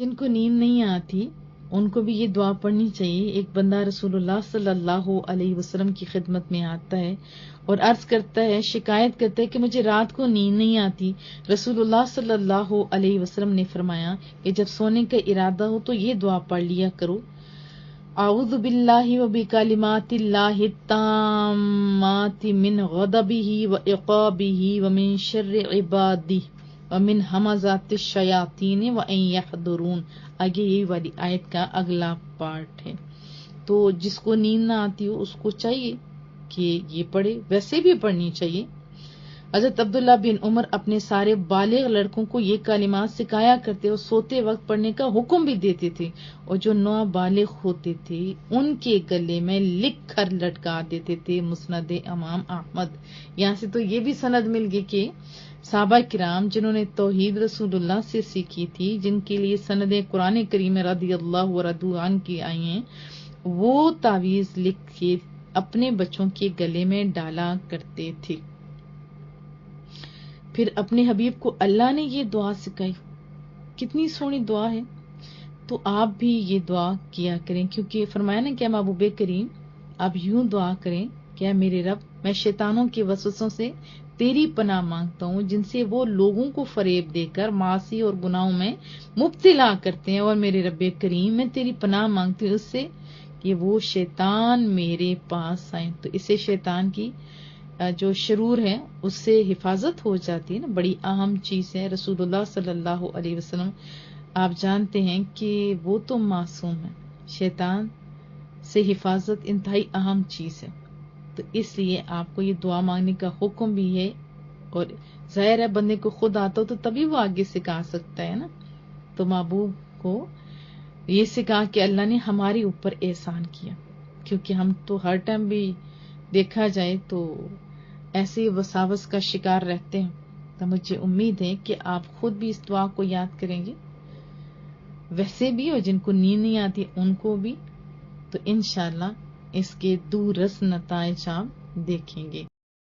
جن کو نیند نہیں آتی ان کو بھی یہ دعا پڑھنی چاہیے۔ ایک بندہ رسول اللہ صلی اللہ علیہ وسلم کی خدمت میں آتا ہے اور عرض کرتا ہے، شکایت کرتا ہے کہ مجھے رات کو نیند نہیں آتی۔ رسول اللہ صلی اللہ علیہ وسلم نے فرمایا کہ جب سونے کا ارادہ ہو تو یہ دعا پڑھ لیا کرو، اعوذ باللہ وبکلمات اللہ التامات من غضبہ وعقابہ ومن شر عبادہ ومن ہمزات الشیاطین وان یحضرون۔ آگے یہی والی آیت کا اگلا پارٹ ہے۔ تو جس کو نیند نہ آتی ہو اس کو چاہیے کہ یہ پڑھے، ویسے بھی پڑھنی چاہیے۔ حضرت عبداللہ بن عمر اپنے سارے بالغ لڑکوں کو یہ کلمات سکھایا کرتے اور سوتے وقت پڑھنے کا حکم بھی دیتے تھے، اور جو نابالغ ہوتے تھے ان کے گلے میں لکھ کر لٹکا دیتے تھے۔ مسند امام احمد۔ یہاں سے تو یہ بھی سند مل گئی کہ صحابہ کرام جنہوں نے توحید رسول اللہ سے سیکھی تھی، جن کے لیے سند قرآن کریم رضی اللہ ورضوا عنہ کی آئی ہیں، وہ تعویذ لکھ کے اپنے بچوں کے گلے میں ڈالا کرتے تھے۔ پھر اپنے حبیب کو اللہ نے یہ دعا سکھائی، کتنی سونی دعا ہے۔ تو آپ بھی یہ دعا کیا کریں، کیونکہ فرمایا نا کہ محبوب کریم آپ یوں دعا کریں کہ میرے رب میں شیطانوں کے وسوسوں سے تیری پناہ مانگتا ہوں، جن سے وہ لوگوں کو فریب دے کر معاصی اور گناہوں میں مبتلا کرتے ہیں، اور میرے رب کریم میں تیری پناہ مانگتی ہوں اس سے کہ وہ شیطان میرے پاس آئیں۔ تو اسے شیطان کی جو شرور ہے اس سے حفاظت ہو جاتی ہے نا، بڑی اہم چیز ہے۔ رسول اللہ صلی اللہ علیہ وسلم آپ جانتے ہیں کہ وہ تو معصوم ہے، شیطان سے حفاظت انتہائی اہم چیز ہے۔ تو اس لیے آپ کو یہ دعا مانگنے کا حکم بھی ہے، اور ظاہر ہے بندے کو خود آتا ہو تو تبھی وہ آگے سکھا سکتا ہے نا۔ تو محبوب کو یہ سکھا کہ اللہ نے ہمارے اوپر احسان کیا، کیونکہ ہم تو ہر ٹائم بھی دیکھا جائے تو ایسے وساوس کا شکار رہتے ہیں۔ تو مجھے امید ہے کہ آپ خود بھی اس دعا کو یاد کریں گے، ویسے بھی، اور جن کو نیند نہیں آتی ان کو بھی، تو انشاءاللہ اس کے دورس نتائج آپ دیکھیں گے۔